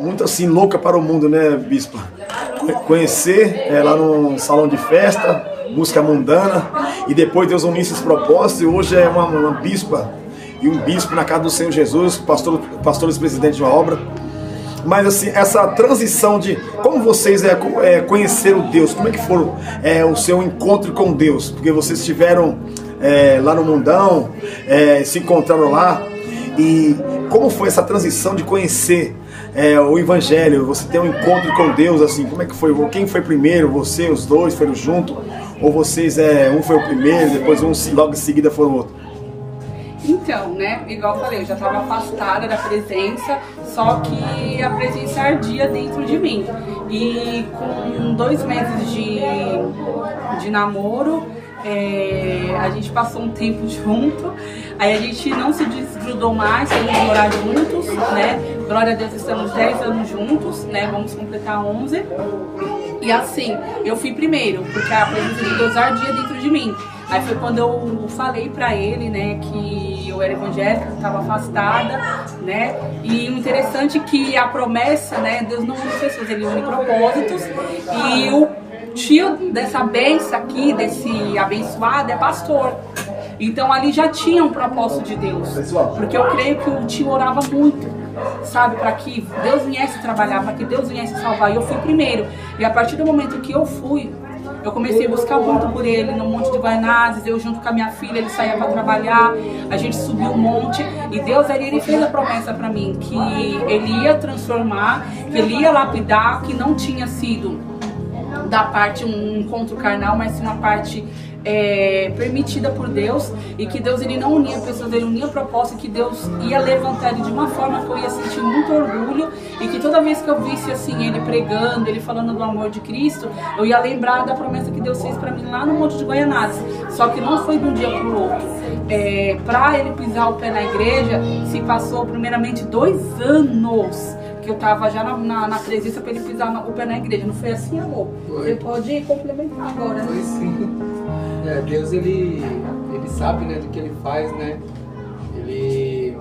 muito assim louca para o mundo, né, bispa? Conhecer lá no salão de festa, música mundana, e depois Deus uniu esses propósitos, e hoje é uma bispa e um bispo na casa do Senhor Jesus, pastores presidente de uma obra. Mas assim, essa transição de como vocês conheceram Deus, como é que foi o seu encontro com Deus? Porque vocês estiveram lá no mundão, se encontraram lá, e como foi essa transição de conhecer o Evangelho? Você tem um encontro com Deus, assim, como é que foi? Quem foi primeiro? Você, os dois foram juntos? Ou vocês, um foi o primeiro, depois um logo em seguida foi o outro? Então, né, igual eu falei, eu já estava afastada da presença, só que a presença ardia dentro de mim. E com 2 meses de namoro, a gente passou um tempo junto, aí a gente não se desgrudou mais, fomos morar juntos, né? Glória a Deus, estamos 10 anos juntos, né? Vamos completar 11. E assim, eu fui primeiro, porque a presença de Deus ardia dentro de mim. Aí foi quando eu falei pra ele, né, que eu era evangélica, que estava afastada, né? E o interessante é que a promessa, né, Deus não une pessoas, Ele une propósitos. E o tio dessa benção aqui, desse abençoado, é pastor. Então ali já tinha um propósito de Deus, porque eu creio que o tio orava muito, sabe, para que Deus viesse trabalhar, para que Deus viesse salvar. E eu fui primeiro. E a partir do momento que eu fui, eu comecei a buscar muito por ele no Monte de Guaianazes. Eu junto com a minha filha, ele saía para trabalhar, a gente subiu o monte, e Deus ali, ele fez a promessa para mim que ele ia transformar, que ele ia lapidar, que não tinha sido da parte um encontro carnal, mas sim uma parte permitida por Deus, e que Deus, ele não unia pessoas, ele unia propósito, e que Deus ia levantar ele de uma forma que eu ia sentir muito orgulho, e que toda vez que eu visse assim ele pregando, ele falando do amor de Cristo, eu ia lembrar da promessa que Deus fez para mim lá no Monte de Guaianazes. Só que não foi de um dia para o outro. Para ele pisar o pé na igreja, se passou primeiramente 2 anos que eu tava já na presença para ele pisar o pé na igreja. Não foi assim, amor? Você pode complementar agora, né? Foi sim. Deus, ele sabe, né, do que ele faz, né? Ele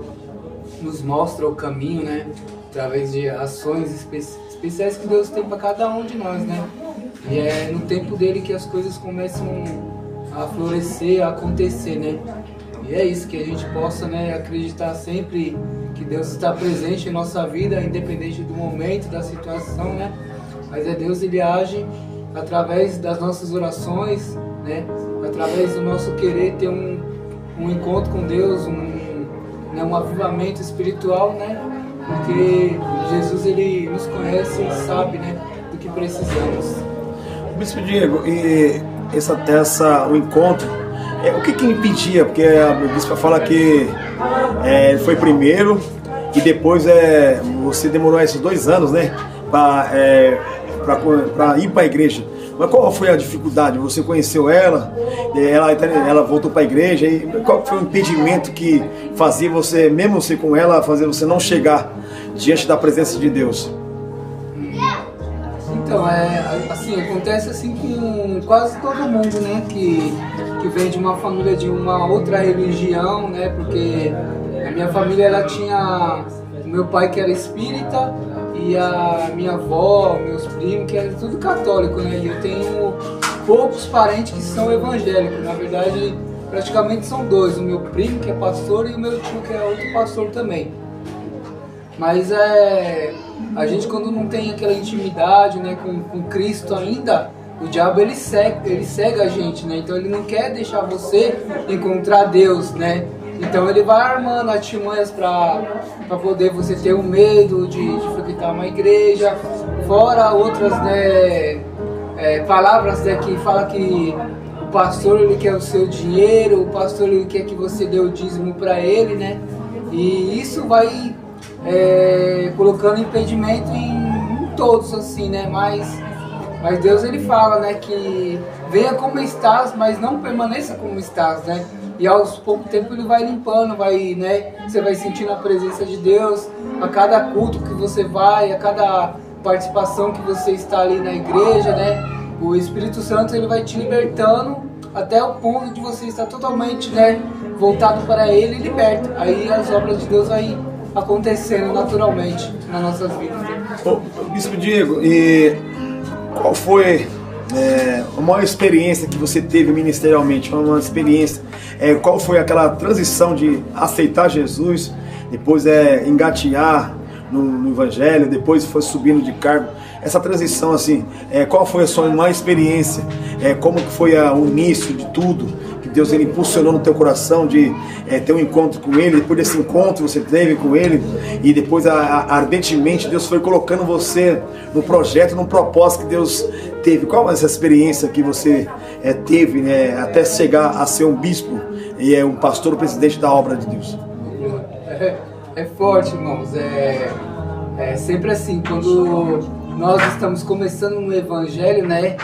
nos mostra o caminho, né? Através de ações especiais que Deus tem para cada um de nós, né? E é no tempo dele que as coisas começam a florescer, a acontecer, né? E é isso, que a gente possa, né, acreditar sempre que Deus está presente em nossa vida, independente do momento, da situação, né? Mas Deus, ele age através das nossas orações, né? Através do nosso querer ter um encontro com Deus, um avivamento espiritual, né? Porque Jesus, ele nos conhece e sabe, né, do que precisamos. Bispo Diego, e o encontro, o que impedia? Porque a bispa fala que foi primeiro e depois você demorou esses 2 anos, né, para ir para a igreja. Mas qual foi a dificuldade? Você conheceu ela voltou para a igreja, e qual foi o impedimento que fazia você, mesmo você com ela, fazer você não chegar diante da presença de Deus? Então, assim, acontece assim com quase todo mundo, né, que vem de uma família de uma outra religião, né, porque a minha família, ela tinha o meu pai, que era espírita, e a minha avó, meus primos, que é tudo católico, né? E eu tenho poucos parentes que são evangélicos. Na verdade, praticamente são 2. O meu primo, que é pastor, e o meu tio, que é outro pastor também. Mas a gente, quando não tem aquela intimidade, né, com Cristo ainda, o diabo, ele cega a gente, né? Então ele não quer deixar você encontrar Deus, né? Então ele vai armando artimanhas para poder você ter o medo de frequentar uma igreja, fora outras, né, palavras, né, que fala que o pastor, ele quer o seu dinheiro, o pastor, ele quer que você dê o dízimo para ele, né? E isso vai colocando impedimento em todos, assim, né? Mas Deus, ele fala, né, que venha como estás, mas não permaneça como estás, né? E aos pouco tempo ele vai limpando, né? Você vai sentindo a presença de Deus a cada culto que você vai, a cada participação que você está ali na igreja, né? O Espírito Santo, ele vai te libertando até o ponto de você estar totalmente, né, voltado para ele e liberto. Aí as obras de Deus vai acontecendo naturalmente nas nossas vidas. Ô, Bispo Diego, e qual foi a maior experiência que você teve ministerialmente? Uma experiência, qual foi aquela transição de aceitar Jesus, depois engatear no Evangelho, depois foi subindo de cargo? Essa transição, assim, qual foi a sua maior experiência? Como que foi o início de tudo? Que Deus ele impulsionou no teu coração de ter um encontro com Ele, depois desse encontro você teve com Ele, e depois ardentemente Deus foi colocando você no projeto, no propósito que Deus teve. Qual é essa experiência que você teve, né, até chegar a ser um bispo e um pastor, o presidente da obra de Deus? É forte, irmãos. É sempre assim, quando nós estamos começando no Evangelho, né?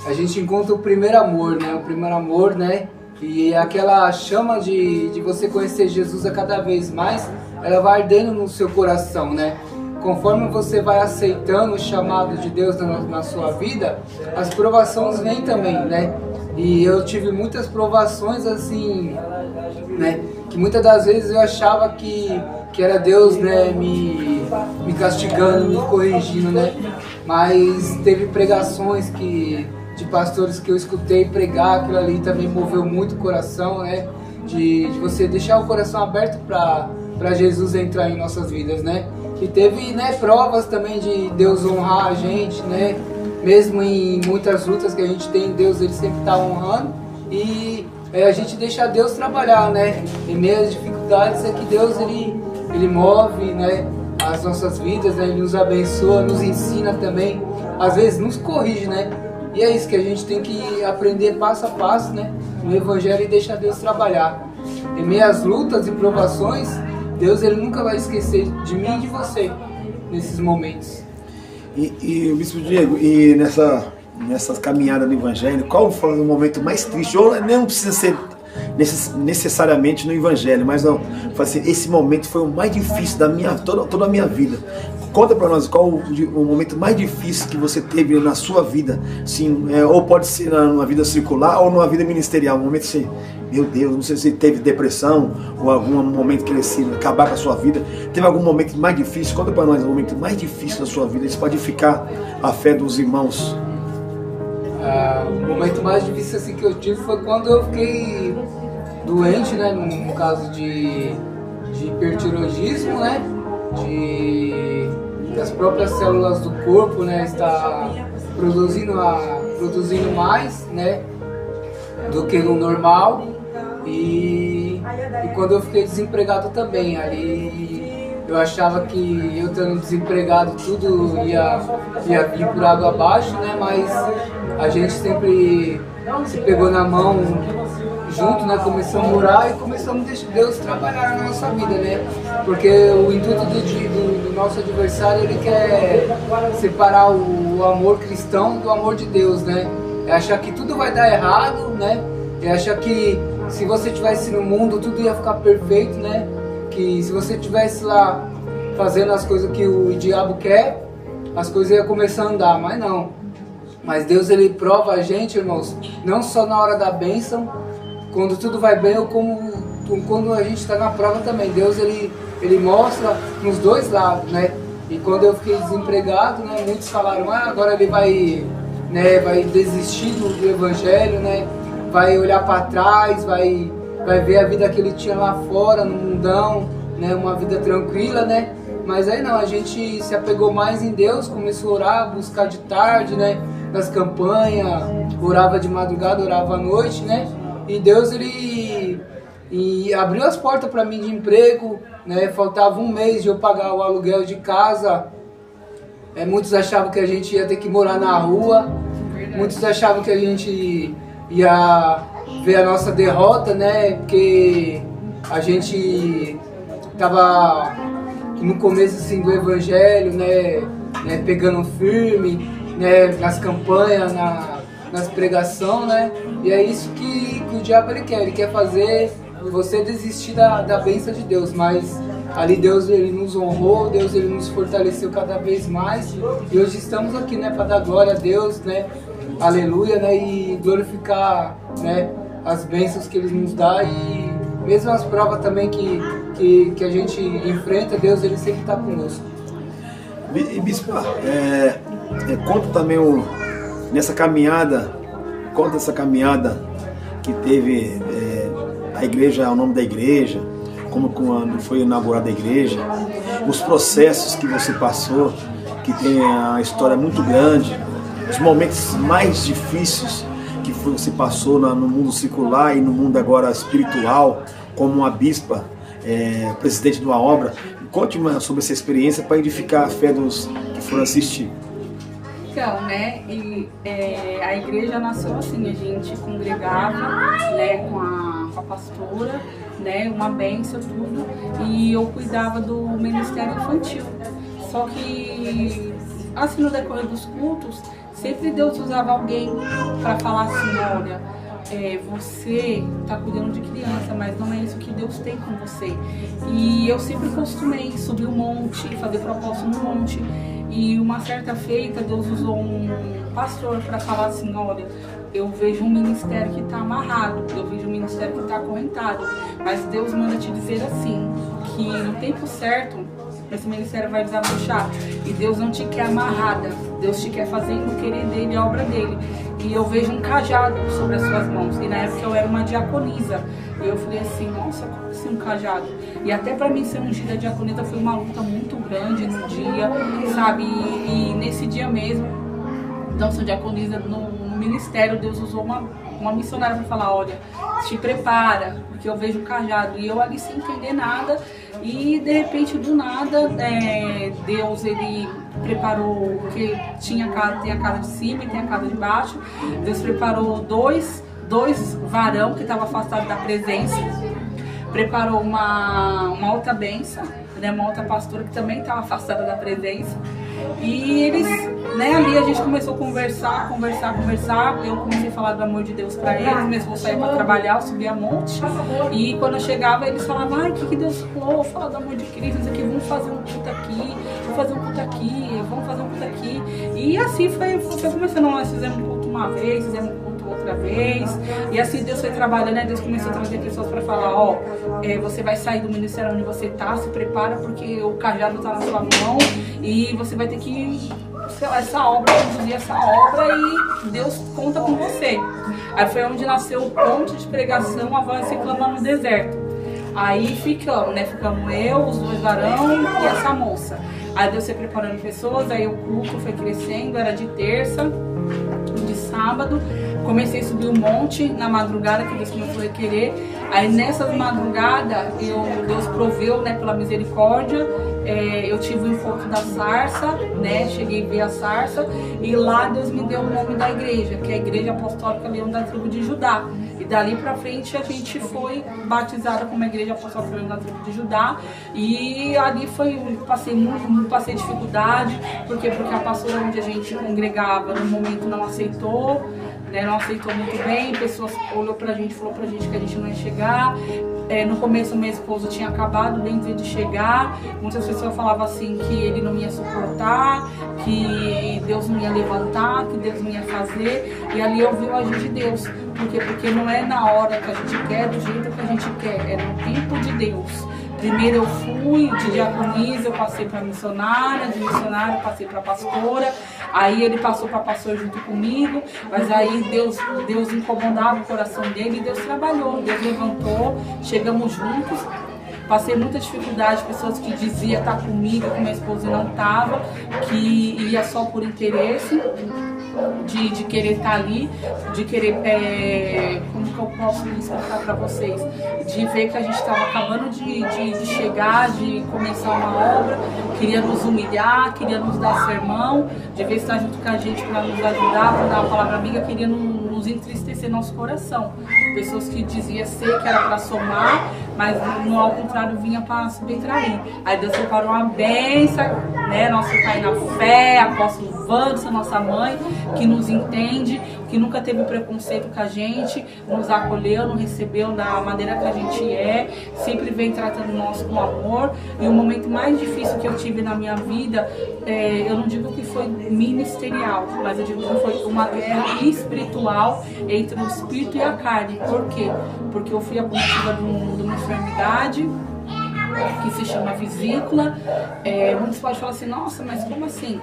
A gente encontra o primeiro amor, né? O primeiro amor, né? E aquela chama de você conhecer Jesus a cada vez mais, ela vai ardendo no seu coração, né? Conforme você vai aceitando o chamado de Deus na sua vida, as provações vêm também, né? E eu tive muitas provações assim, né? Que muitas das vezes eu achava que era Deus, né? Me castigando, me corrigindo, né? Mas teve pregações de pastores que eu escutei pregar, aquilo ali também moveu muito o coração, né? De você deixar o coração aberto para Jesus entrar em nossas vidas, né? E teve, né, provas também de Deus honrar a gente, né? Mesmo em muitas lutas que a gente tem, Deus ele sempre está honrando, e a gente deixa Deus trabalhar, né? Em meio às dificuldades é que Deus ele move, né, as nossas vidas, né? Ele nos abençoa, nos ensina também, às vezes nos corrige, né? E é isso que a gente tem que aprender passo a passo, né? No Evangelho, e deixar Deus trabalhar. Em meio às lutas e provações, Deus ele nunca vai esquecer de mim e de você nesses momentos. E o Bispo Diego, e nessa caminhada no Evangelho, qual foi o momento mais triste? Ou não precisa ser necessariamente no Evangelho, mas não, assim, esse momento foi o mais difícil da toda a minha vida. Conta para nós qual o momento mais difícil que você teve na sua vida, assim, ou pode ser numa vida circular ou numa vida ministerial, um momento assim, meu Deus, não sei se teve depressão ou algum momento que ele se acabar com a sua vida. Teve algum momento mais difícil? Conta para nós o momento mais difícil da sua vida, isso pode ficar a fé dos irmãos. O momento mais difícil assim, que eu tive foi quando eu fiquei doente, né, no caso de hipertiroidismo, né, das próprias células do corpo, né, está produzindo mais, né, do que no normal, e quando eu fiquei desempregado também, ali eu achava que eu estando desempregado tudo ia vir por água abaixo, né, mas a gente sempre se pegou na mão junto, né, começamos a orar e começamos a deixar Deus trabalhar na nossa vida, né, porque o intuito do nosso adversário, ele quer separar o amor cristão do amor de Deus, né, é achar que tudo vai dar errado, né, é achar que se você estivesse no mundo tudo ia ficar perfeito, né, que se você estivesse lá fazendo as coisas que o diabo quer, as coisas iam começar a andar, mas não. Mas Deus ele prova a gente, irmãos, não só na hora da bênção, quando tudo vai bem, ou como quando a gente está na prova também. Deus ele mostra nos dois lados, né? E quando eu fiquei desempregado, né, muitos falaram, agora ele vai desistir do Evangelho, né? Vai olhar para trás, vai ver a vida que ele tinha lá fora, no mundão, né? Uma vida tranquila, né? Mas aí não, a gente se apegou mais em Deus, começou a orar, buscar de tarde, né? Nas campanhas, orava de madrugada, orava à noite, né? E Deus ele abriu as portas para mim de emprego, né? Faltava um mês de eu pagar o aluguel de casa. Muitos achavam que a gente ia ter que morar na rua, muitos achavam que a gente ia ver a nossa derrota, né? Porque a gente estava no começo assim, do Evangelho, né? Pegando firme, né? Nas campanhas, nas pregações, né? E é isso que o diabo ele quer fazer você desistir da bênção de Deus, mas ali Deus ele nos honrou, Deus ele nos fortaleceu cada vez mais, e hoje estamos aqui, né, para dar glória a Deus, né, aleluia, né, e glorificar, né, as bênçãos que Ele nos dá, e mesmo as provas também que que a gente enfrenta, Deus ele sempre está conosco. E Bispo, conta também nessa caminhada, conta essa caminhada que teve a igreja, o nome da igreja, como quando foi inaugurada a igreja, os processos que você passou, que tem a história muito grande, os momentos mais difíceis que você passou no mundo secular e no mundo agora espiritual, como uma bispa, presidente de uma obra. Conte sobre essa experiência para edificar a fé dos que foram assistir. Então, né, a igreja nasceu assim, a gente congregava, né, com a pastora, né, uma bênção, tudo, e eu cuidava do ministério infantil. Só que, assim, no decorrer dos cultos, sempre Deus usava alguém para falar assim, olha, você está cuidando de criança, mas não é isso que Deus tem com você. E eu sempre costumei subir um monte, fazer propósito no monte. E uma certa feita, Deus usou um pastor para falar assim, olha, eu vejo um ministério que está amarrado, eu vejo um ministério que está acorrentado, mas Deus manda te dizer assim, que no tempo certo, esse ministério vai desabrochar. E Deus não te quer amarrada, Deus te quer fazendo o querer dele, a obra dele. E eu vejo um cajado sobre as suas mãos. E na época eu era uma diaconisa. E eu falei assim, nossa, como assim um cajado? E até para mim ser ungida diaconisa foi uma luta muito grande no dia, sabe? E nesse dia mesmo, então sou diaconisa no ministério, Deus usou uma missionária para falar, olha, te prepara, porque eu vejo o cajado. E eu ali sem entender nada, e de repente do nada, Deus ele preparou, porque tem a casa de cima e tem a casa de baixo. Deus preparou dois varão que estavam afastados da presença, preparou uma outra bênção, né, uma outra pastora que também estava afastada da presença. E eles, né, ali a gente começou a conversar. Eu comecei a falar do amor de Deus para eles. Meu esposo saía para trabalhar, eu subia monte. E quando eu chegava, eles falavam, ai, o que Deus falou? Fala do amor de Cristo, aqui, vamos fazer um culto aqui, vamos fazer um culto aqui. E assim foi começando. Nós fizemos um culto uma vez, fizemos um culto outra vez. E assim Deus foi trabalhando, né? Deus começou a trazer pessoas para falar, ó, você vai sair do ministério onde você tá, se prepara, porque o cajado tá na sua mão e você vai ter que conduzir essa obra e Deus conta com você. Aí foi onde nasceu o ponto de pregação Avance e Clama no Deserto. Aí ficamos eu, os dois varão e essa moça. Aí Deus foi preparando pessoas, aí o culto foi crescendo, era de terça, de sábado. Comecei a subir um monte na madrugada, que Deus começou a querer. Aí nessas madrugadas, Deus proveu, né, pela misericórdia. Eu tive o encontro da sarça, né, cheguei a ver a sarça. E lá Deus me deu o nome da igreja, que é a Igreja Apostólica Leão da Tribo de Judá. E dali pra frente a gente foi batizada como Igreja Apostólica Leão da Tribo de Judá. E ali passei dificuldade, porque a pastora onde a gente congregava no momento não aceitou. Não aceitou muito bem, pessoas olhou pra gente, falou pra gente que a gente não ia chegar. No começo meu esposo tinha acabado bem de chegar, muitas pessoas falavam assim que ele não ia suportar, que Deus não ia levantar, que Deus não ia fazer. E ali eu vi o agir de Deus, porque não é na hora que a gente quer, do jeito que a gente quer, é no tempo de Deus. Primeiro eu fui de diaconisa, eu passei para missionária, de missionária eu passei para pastora, aí ele passou para pastor junto comigo, mas aí Deus incomodava o coração dele e Deus trabalhou, Deus levantou, chegamos juntos. Passei muita dificuldade, pessoas que diziam estar comigo, que minha esposa não estava, que ia só por interesse. De querer estar ali, de querer, como que eu posso explicar para vocês, de ver que a gente estava acabando de chegar, de começar uma obra, queria nos humilhar, queria nos dar sermão, de ver estar junto com a gente para nos ajudar, para dar uma palavra amiga, queria nos entristecer nosso coração. Pessoas que diziam ser que era para somar, mas ao contrário vinha para subtrair. Aí Deus preparou uma bênção, né? Nosso pai na fé, apóstolo Vanessa, nossa mãe, que nos entende, que nunca teve preconceito com a gente, nos acolheu, nos recebeu da maneira que a gente sempre vem tratando nós com amor. E o momento mais difícil que eu tive na minha vida, eu não digo que foi ministerial, mas eu digo que foi uma guerra espiritual entre o espírito e a carne. Por quê? Porque eu fui acometida de uma enfermidade, que se chama vesícula. Muitos podem falar assim, nossa, mas como assim?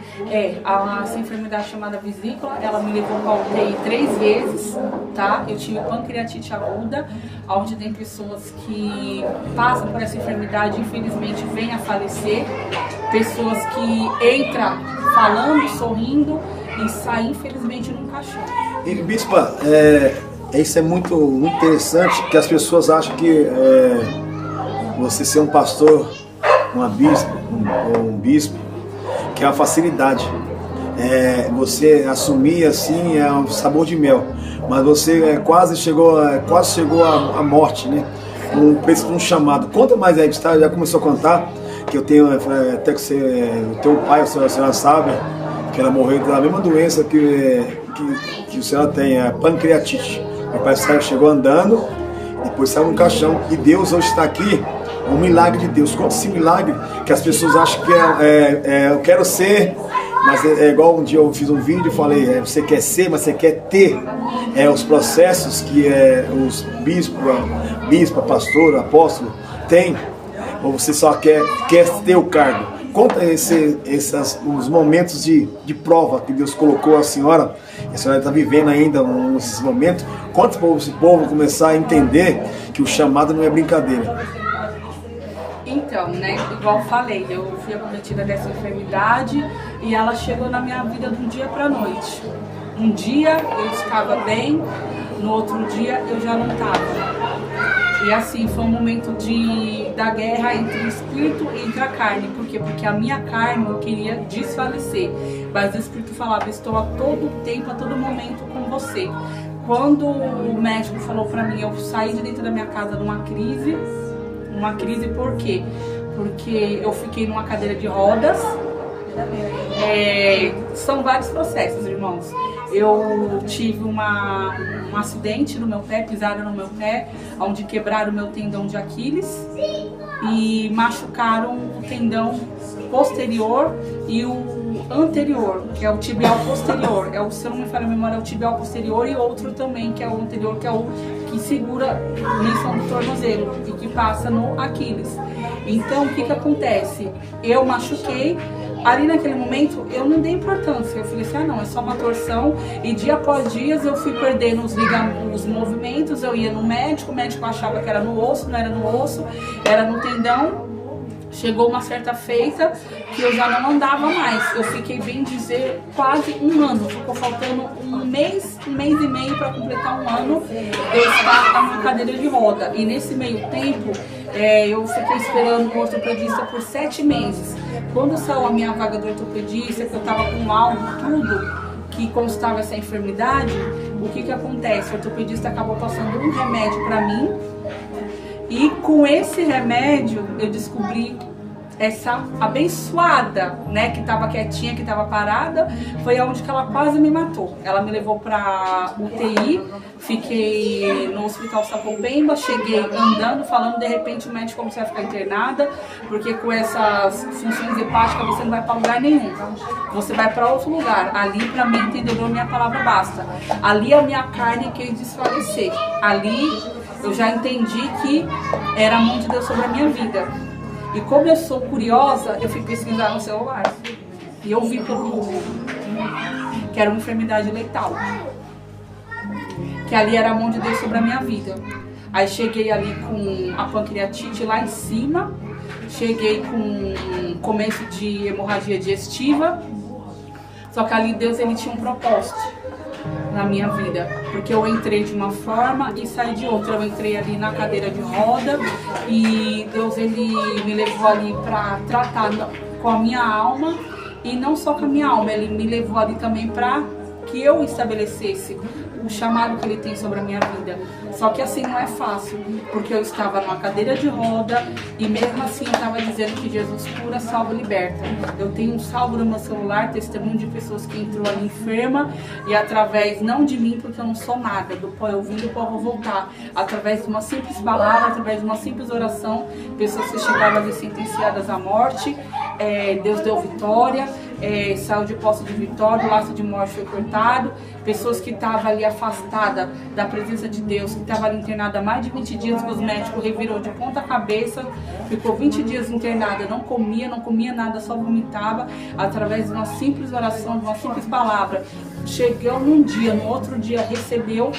Essa enfermidade chamada vesícula, ela me levou para a UTI 3 vezes, tá? Eu tive pancreatite aguda, onde tem pessoas que passam por essa enfermidade, infelizmente, vêm a falecer. Pessoas que entram falando, sorrindo e saem, infelizmente, num caixão. E, bispa, isso é muito interessante, que as pessoas acham que você ser um pastor, uma bispa, um bispo, que é uma facilidade. Você assumir assim é um sabor de mel, mas você quase chegou à morte, né? Um chamado. Conta mais aí, você já começou a contar que eu tenho até que o teu pai, a senhora sabe, que ela morreu da mesma doença que a senhora tem, a pancreatite. Meu pai chegou andando, depois saiu no caixão, e Deus hoje está aqui, um milagre de Deus. Conta esse milagre que as pessoas acham que eu quero ser, mas é igual um dia eu fiz um vídeo e falei, você quer ser, mas você quer ter os processos que os bispo, pastor, apóstolo tem, ou você só quer ter o cargo. Conta os momentos de prova que Deus colocou a senhora está vivendo ainda nesses momentos. Conta para esse povo começar a entender que o chamado não é brincadeira. Então, né, igual eu falei, eu fui acometida dessa enfermidade e ela chegou na minha vida de um dia para a noite. Um dia eu estava bem, no outro dia eu já não estava. E assim, foi um momento da guerra entre o espírito e entre a carne. Por quê? Porque a minha carne eu queria desfalecer. Mas o espírito falava, estou a todo tempo, a todo momento com você. Quando o médico falou pra mim, eu saí de dentro da minha casa numa crise. Uma crise por quê? Porque eu fiquei numa cadeira de rodas. São vários processos, irmãos. Eu tive um acidente no meu pé, pisaram no meu pé, onde quebraram o meu tendão de Aquiles e machucaram o tendão posterior e o anterior, que é o tibial posterior. Se eu não me falha a memória, é o tibial posterior, e outro também, que é o anterior, que é o que segura a menção do tornozelo e que passa no Aquiles. Então, o que acontece? Eu machuquei. Ali naquele momento eu não dei importância, eu falei assim, não, é só uma torção, e dia após dia eu fui perdendo os movimentos, eu ia no médico, o médico achava que era no osso, não era no osso, era no tendão. Chegou uma certa feita que eu já não andava mais, eu fiquei, bem dizer, quase um ano, ficou faltando um mês e meio para completar um ano, eu estava numa cadeira de roda, e nesse meio tempo eu fiquei esperando o ortopedista por 7 meses. Quando saiu a minha vaga do ortopedista, que eu estava com algo, tudo que constava essa enfermidade, o que acontece? O ortopedista acabou passando um remédio para mim, e com esse remédio eu descobri essa abençoada, né, que estava quietinha, que estava parada, foi onde que ela quase me matou. Ela me levou para UTI, fiquei no Hospital Sapopemba, cheguei andando, falando, de repente o médico falou, você vai ficar internada, porque com essas funções hepáticas você não vai para lugar nenhum, você vai para outro lugar. Ali, para mim, entendeu? A minha palavra basta. Ali a minha carne quis desfalecer. Ali eu já entendi que era a mão de Deus sobre a minha vida. E como eu sou curiosa, eu fui pesquisar no celular. E eu vi pelo Google que era uma enfermidade letal. Que ali era a mão de Deus sobre a minha vida. Aí cheguei ali com a pancreatite lá em cima. Cheguei com começo de hemorragia digestiva. Só que ali Deus, ele tinha um propósito na minha vida, porque eu entrei de uma forma e saí de outra. Eu entrei ali na cadeira de roda e Deus, ele me levou ali para tratar com a minha alma, e não só com a minha alma, ele me levou ali também para que eu estabelecesse o chamado que ele tem sobre a minha vida. Só que assim não é fácil, porque eu estava numa cadeira de roda e mesmo assim eu estava dizendo que Jesus cura, salva e liberta. Eu tenho um salvo no meu celular, testemunho de pessoas que entrou ali enferma, e através, não de mim, porque eu não sou nada, do pó eu vim, do pó eu vou voltar, através de uma simples palavra, através de uma simples oração, pessoas que chegavam ali sentenciadas à morte, Deus deu vitória. saiu de Poço de Vitória, o laço de morte foi cortado, pessoas que estavam ali afastadas da presença de Deus, que estavam ali internada há mais de 20 dias, que os médicos revirou de ponta cabeça, ficou 20 dias internada, não comia nada, só vomitava, através de uma simples oração, de uma simples palavra. Chegou num dia, no outro dia recebeu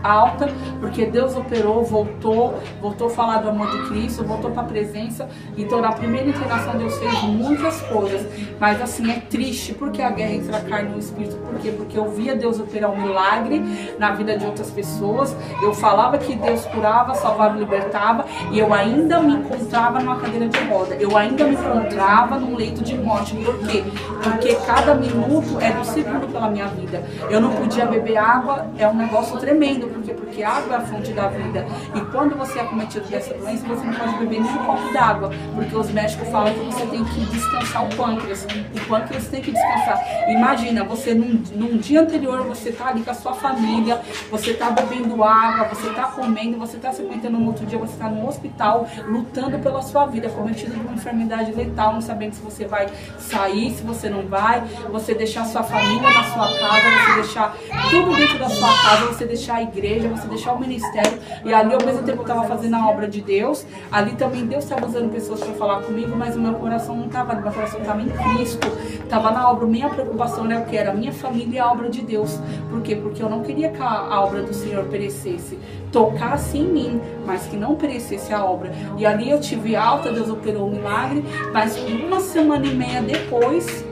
alta, porque Deus operou, voltou a falar do amor de Cristo, voltou para a presença. Então na primeira internação Deus fez muitas coisas, mas assim, é triste, porque a guerra entre a carne e o espírito. Por quê? Porque eu via Deus operar um milagre na vida de outras pessoas, eu falava que Deus curava, salvava e libertava, e eu ainda me encontrava numa cadeira de roda, eu ainda me encontrava num leito de morte. Por quê? Porque cada minuto era um segundo pela minha vida. Eu não podia beber água, é um negócio tremendo. Por quê? Porque a água é a fonte da vida. E quando você é acometido dessa doença, você não pode beber nem um copo d'água, porque os médicos falam que você tem que descansar o pâncreas. O pâncreas tem que descansar. Imagina, você num dia anterior, você tá ali com a sua família, você tá bebendo água, você tá comendo, você tá se aguentando, no outro dia você tá no hospital, lutando pela sua vida, cometido de uma enfermidade letal, não sabendo se você vai sair, se você não vai, você deixar sua família na sua casa, você deixar tudo dentro da sua casa, você deixar a igreja, você deixar o ministério. E ali ao mesmo tempo eu estava fazendo a obra de Deus, ali também Deus estava usando pessoas para falar comigo, mas o meu coração não estava, meu coração estava em Cristo, estava na obra. Minha preocupação era o que? Era a minha família e a obra de Deus. Por quê? Porque eu não queria que a obra do Senhor perecesse, tocasse em mim, mas que não perecesse a obra. E ali eu tive alta, Deus operou um milagre, mas uma semana e meia depois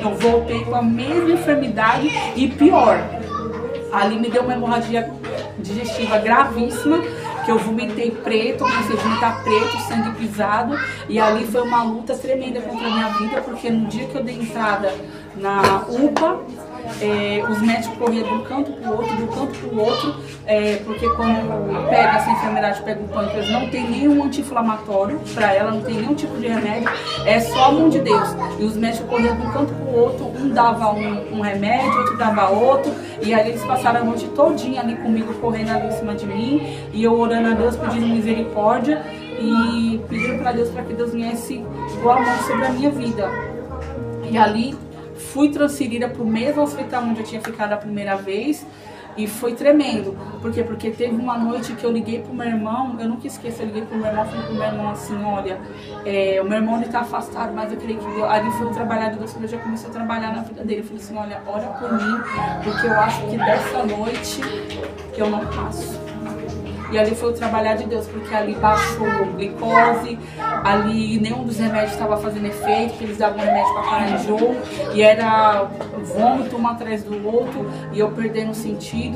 eu voltei com a mesma enfermidade e pior. Ali me deu uma hemorragia digestiva gravíssima, que eu vomitei preto, comecei a vomitar preto, sangue pisado, e ali foi uma luta tremenda contra a minha vida, porque no dia que eu dei entrada na UPA, os médicos corriam de um canto para o outro, de um canto para o outro, porque quando pega essa enfermidade, pega o pâncreas, não tem nenhum anti-inflamatório para ela, não tem nenhum tipo de remédio, é só a mão de Deus. E os médicos corriam de um canto para o outro, um dava um remédio, outro dava outro, e aí eles passaram a noite todinha ali comigo, correndo ali em cima de mim, e eu orando a Deus, pedindo misericórdia, e pedindo para Deus, para que Deus viesse o amor sobre a minha vida. E ali fui transferida para o mesmo hospital onde eu tinha ficado a primeira vez, e foi tremendo. Por quê? Porque teve uma noite que eu liguei pro meu irmão, eu nunca esqueço, eu liguei pro meu irmão, falei pro meu irmão assim, olha, o meu irmão ele tá afastado, mas eu creio que Deus, ali foi trabalhar de Deus, quando eu já começou a trabalhar na vida dele. Eu falei assim, olha, ora por mim, porque eu acho que dessa noite eu não passo. E ali foi o trabalhar de Deus, porque ali baixou glicose, ali nenhum dos remédios estava fazendo efeito, porque eles davam remédio para parar enjoo, e era vômito um atrás do outro, e eu perdendo sentido,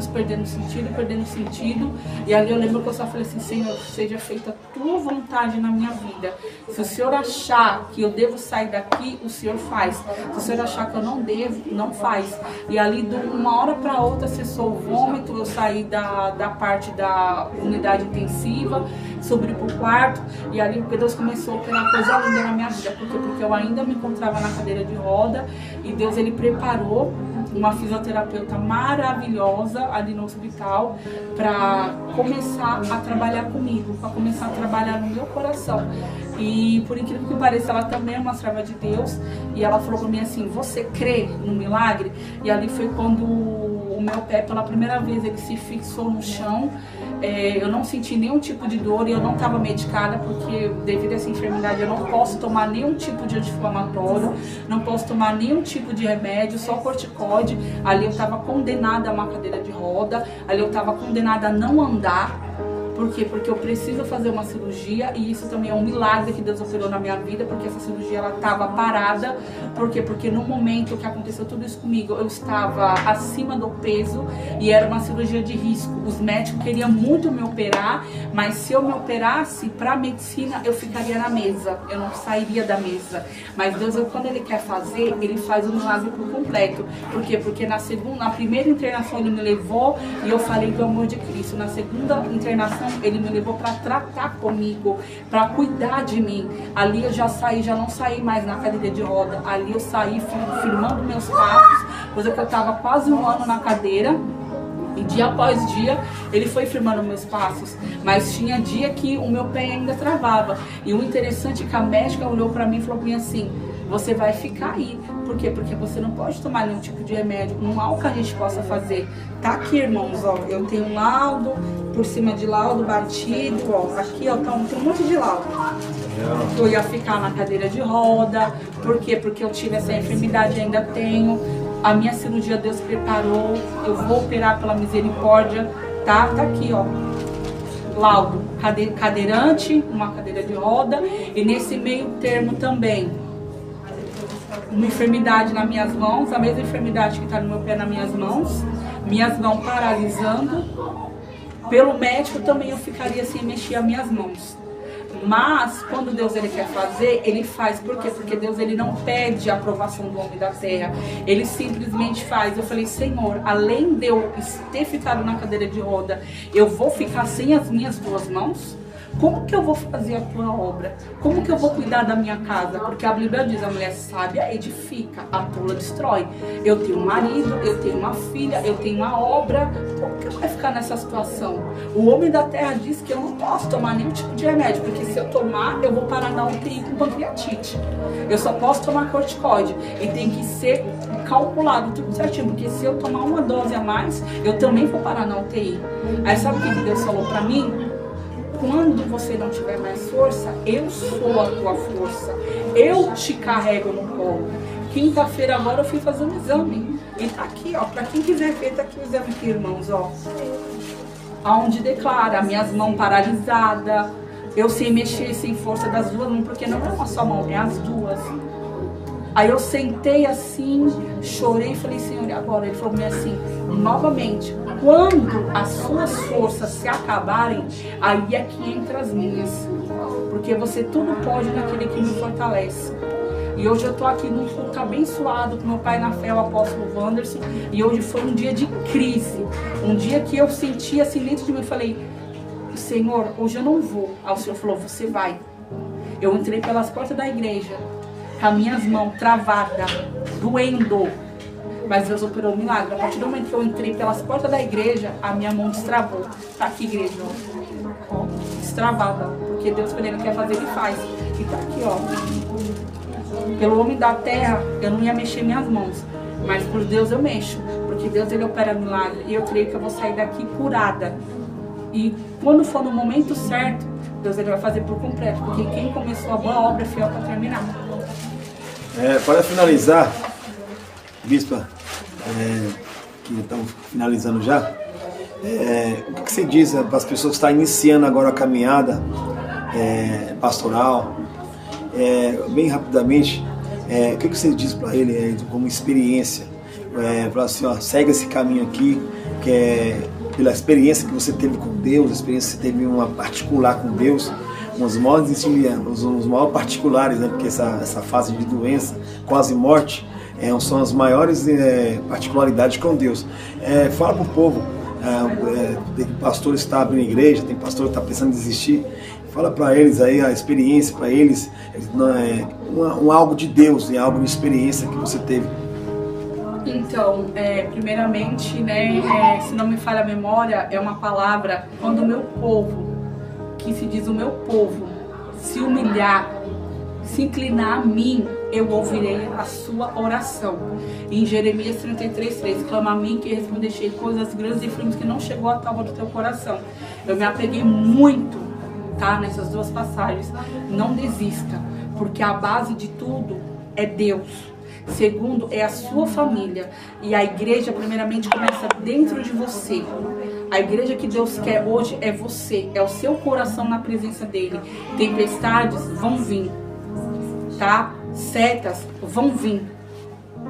e ali eu lembro que eu só falei assim, Senhor, seja feita a tua vontade na minha vida. Se o Senhor achar que eu devo sair daqui, o Senhor faz. Se o Senhor achar que eu não devo, não faz. E ali de uma hora para outra cessou o vômito, eu saí da parte da unidade intensiva, subi pro quarto, e ali Deus começou a operar coisa linda na minha vida. Por quê? Porque eu ainda me encontrava na cadeira de roda, e Deus ele preparou uma fisioterapeuta maravilhosa ali no hospital para começar a trabalhar comigo, para começar a trabalhar no meu coração. E por incrível que pareça, ela também é uma serva de Deus, e ela falou para mim assim, você crê no milagre? E ali foi quando o meu pé, pela primeira vez, ele se fixou no chão. Eu não senti nenhum tipo de dor, e eu não estava medicada, porque devido a essa enfermidade eu não posso tomar nenhum tipo de anti-inflamatório, não posso tomar nenhum tipo de remédio, só corticóide. Ali eu estava condenada a uma cadeira de roda, ali eu estava condenada a não andar. Por quê? Porque eu preciso fazer uma cirurgia, e isso também é um milagre que Deus operou na minha vida, porque essa cirurgia ela estava parada. Por quê? Porque no momento que aconteceu tudo isso comigo, eu estava acima do peso, e era uma cirurgia de risco. Os médicos queriam muito me operar, mas se eu me operasse, para a medicina eu ficaria na mesa, eu não sairia da mesa. Mas Deus, quando Ele quer fazer, Ele faz o milagre por completo. Por quê? Porque na primeira internação Ele me levou, e eu falei do amor de Cristo. Na segunda internação Ele me levou para tratar comigo, para cuidar de mim. Ali eu já não saí mais na cadeira de roda. Ali eu saí firmando meus passos, coisa que eu estava quase um ano na cadeira. E dia após dia, ele foi firmando meus passos. Mas tinha dia que o meu pé ainda travava. E o interessante é que a médica olhou para mim e falou para mim assim, você vai ficar aí, Por quê? Porque você não pode tomar nenhum tipo de remédio, não há o que a gente possa fazer. Tá aqui, irmãos, ó, eu tenho um laudo, por cima de laudo batido, ó, aqui, ó, tem um monte de laudo. Eu ia ficar na cadeira de roda, por quê? Porque eu tive essa enfermidade, ainda tenho. A minha cirurgia Deus preparou, eu vou operar pela misericórdia, tá? Tá aqui, ó. Laudo, cadeirante, uma cadeira de roda, e nesse meio termo também, uma enfermidade nas minhas mãos, a mesma enfermidade que está no meu pé nas minhas mãos paralisando. Pelo médico também eu ficaria sem mexer as minhas mãos. Mas quando Deus ele quer fazer, ele faz. Por quê? Porque Deus ele não pede a aprovação do homem da terra. Ele simplesmente faz. Eu falei, Senhor, além de eu ter ficado na cadeira de roda, eu vou ficar sem as minhas duas mãos? Como que eu vou fazer a tua obra? Como que eu vou cuidar da minha casa? Porque a Bíblia diz, a mulher sábia edifica, a tola destrói. Eu tenho um marido, eu tenho uma filha, eu tenho uma obra. Como que eu vou ficar nessa situação? O homem da terra diz que eu não posso tomar nenhum tipo de remédio, porque se eu tomar, eu vou parar na UTI com pancreatite. Eu só posso tomar corticoide e tem que ser calculado tudo certinho, porque se eu tomar uma dose a mais, eu também vou parar na UTI. Aí sabe o que Deus falou pra mim? Quando você não tiver mais força, eu sou a tua força. Eu te carrego no colo. Quinta-feira agora eu fui fazer um exame. E tá aqui, ó. Pra quem quiser ver, tá aqui o exame aqui, irmãos, ó. Aonde declara, minhas mãos paralisadas. Eu sem mexer, sem força das duas mãos, porque não é uma só mão, é as duas. Aí eu sentei assim, chorei e falei, Senhor, e agora? Ele falou assim, novamente, quando as suas forças se acabarem, aí é que entra as minhas. Porque você tudo pode naquele que me fortalece. E hoje eu tô aqui num culto abençoado com meu pai na fé, o apóstolo Wanderson. E hoje foi um dia de crise. Um dia que eu senti assim dentro de mim, eu falei, Senhor, hoje eu não vou. Aí o Senhor falou, você vai. Eu entrei pelas portas da igreja, com as minhas mãos travadas, doendo. Mas Deus operou um milagre. A partir do momento que eu entrei pelas portas da igreja, a minha mão destravou. Tá aqui, igreja, ó. Destravada. Porque Deus, quando Ele quer fazer, Ele faz. E tá aqui, ó. Pelo homem da terra, eu não ia mexer minhas mãos. Mas por Deus eu mexo. Porque Deus, Ele opera milagre. E eu creio que eu vou sair daqui curada. E quando for no momento certo, Deus, Ele vai fazer por completo. Porque quem começou a boa obra é fiel para terminar. Para finalizar, Bispa, que estamos finalizando já, o que você diz para as pessoas que estão iniciando agora a caminhada pastoral, bem rapidamente, o que você diz para ele como experiência? Para assim, ó, segue esse caminho aqui, que é pela experiência que você teve com Deus, a experiência que você teve uma particular com Deus, os maiores particulares, né? Porque essa fase de doença, quase morte, são as maiores particularidades com Deus. Fala para o povo, tem pastor que está abrindo igreja, tem pastor que está pensando em desistir, fala para eles aí a experiência, para eles, algo de Deus, algo de experiência que você teve. Então, primeiramente, né, se não me falha a memória, é uma palavra, quando o meu povo, que se diz o meu povo, se humilhar, se inclinar a mim, eu ouvirei a sua oração. Em Jeremias 33:3, clama a mim que respondei coisas grandes e firmes que não chegou à tábua do teu coração. Eu me apeguei muito, tá, nessas duas passagens. Não desista, porque a base de tudo é Deus. Segundo, é a sua família. E a igreja, primeiramente, começa dentro de você. A igreja que Deus quer hoje é você. É o seu coração na presença dele. Tempestades vão vir, tá? Setas vão vir.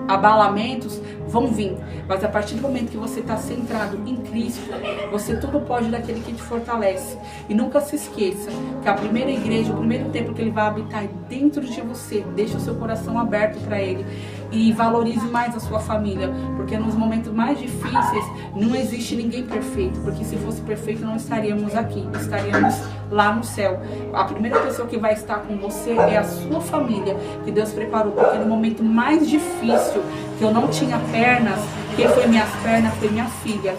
Abalamentos vão vir. Mas a partir do momento que você está centrado em Cristo, você tudo pode daquele que te fortalece. E nunca se esqueça que a primeira igreja, o primeiro templo que ele vai habitar é dentro de você. Deixe o seu coração aberto para ele. E valorize mais a sua família. Porque nos momentos mais difíceis não existe ninguém perfeito. Porque se fosse perfeito não estaríamos aqui. Estaríamos lá no céu. A primeira pessoa que vai estar com você é a sua família. Que Deus preparou. Porque no momento mais difícil que eu não tinha pernas, quem foi minhas pernas foi minha filha.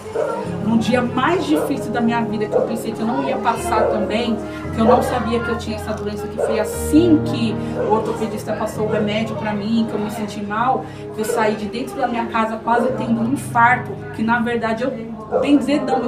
No dia mais difícil da minha vida, que eu pensei que eu não ia passar também, que eu não sabia que eu tinha essa doença, que foi assim que o ortopedista passou o remédio pra mim, que eu me senti mal, que eu saí de dentro da minha casa quase tendo um infarto, que na verdade eu bem dizer não,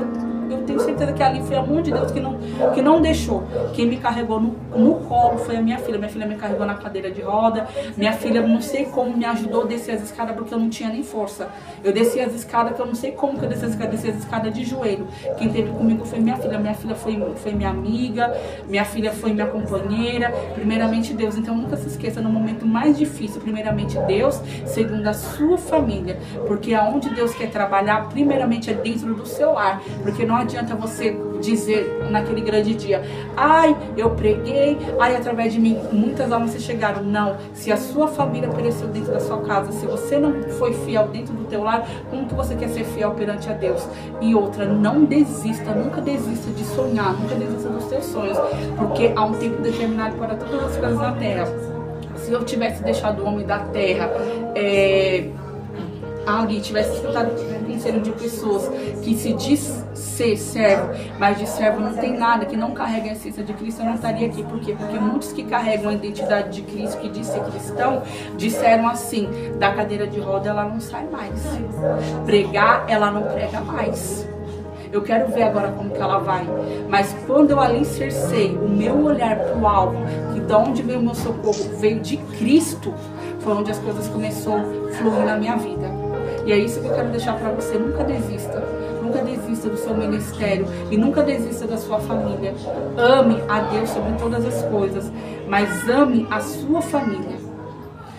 eu tenho certeza que ali foi a mão de Deus que não deixou. Quem me carregou no colo foi a minha filha. Minha filha me carregou na cadeira de roda. Minha filha, não sei como, me ajudou a descer as escadas porque eu não tinha nem força. Eu desci as escadas, que eu não sei como que eu desci as escadas de joelho. Quem teve comigo foi minha filha. Minha filha foi minha amiga. Minha filha foi minha companheira. Primeiramente Deus. Então nunca se esqueça, no momento mais difícil, primeiramente Deus, segundo a sua família. Porque aonde Deus quer trabalhar, primeiramente é dentro do seu lar. Porque não adianta você dizer naquele grande dia, ai, eu preguei, ai, através de mim muitas almas se chegaram. Não, se a sua família pereceu dentro da sua casa, se você não foi fiel dentro do teu lar, como que você quer ser fiel perante a Deus? E outra, não desista, nunca desista de sonhar, nunca desista dos seus sonhos, porque há um tempo determinado para todas as coisas na terra. Se eu tivesse deixado o homem da terra ali, tivesse escutado um conselho de pessoas que se diz ser servo, mas de servo não tem nada, que não carrega a essência de Cristo, eu não estaria aqui. Por quê? Porque muitos que carregam a identidade de Cristo, que diz ser cristão, disseram assim, da cadeira de roda ela não sai mais, pregar ela não prega mais. Eu quero ver agora como que ela vai. Mas quando eu alicercei o meu olhar para o alvo, que de onde veio o meu socorro, veio de Cristo, foi onde as coisas começaram a fluir na minha vida. E é isso que eu quero deixar para você. Nunca desista. Nunca desista do seu ministério. E nunca desista da sua família. Ame a Deus sobre todas as coisas. Mas ame a sua família.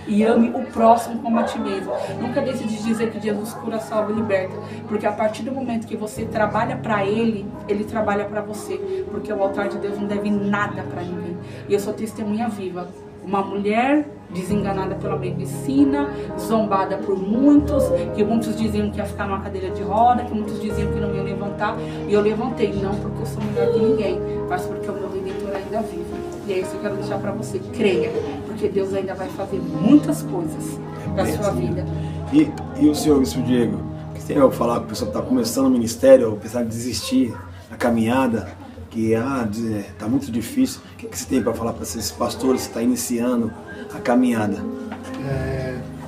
E ame o próximo como a ti mesmo. Nunca deixe de dizer que Jesus cura, salva e liberta. Porque a partir do momento que você trabalha para Ele, Ele trabalha para você. Porque o altar de Deus não deve nada para ninguém. E eu sou testemunha viva. Uma mulher desenganada pela medicina, zombada por muitos, que muitos diziam que ia ficar numa cadeira de roda, que muitos diziam que não ia levantar. E eu levantei, não porque eu sou melhor que ninguém, mas porque o meu Redentor ainda vive. E é isso que eu quero deixar para você. Creia, porque Deus ainda vai fazer muitas coisas na sua vida. E o senhor, Bispo Diego, o que tem a falar com a pessoa que está começando o ministério, ou pensar em desistir da caminhada, que está muito difícil? O que você tem para falar para esses pastores que estão iniciando a caminhada?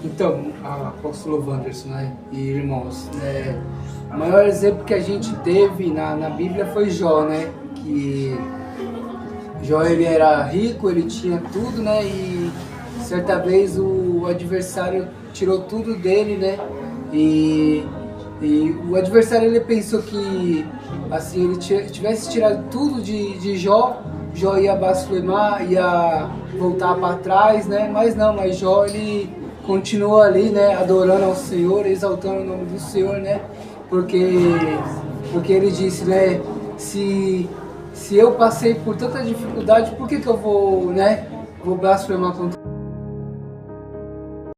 Então, apóstolo Wanderson, né, e irmãos, o maior exemplo que a gente teve na Bíblia foi Jó, né, que Jó, ele era rico, ele tinha tudo, né, e certa vez o adversário tirou tudo dele, né, e o adversário, ele pensou que assim, ele tivesse tirado tudo de Jó, Jó ia blasfemar, ia voltar para trás, né? Mas não, mas Jó, ele continuou ali, né? Adorando ao Senhor, exaltando o nome do Senhor, né? Porque ele disse, né? Se eu passei por tanta dificuldade, por que eu vou, né? Vou blasfemar contra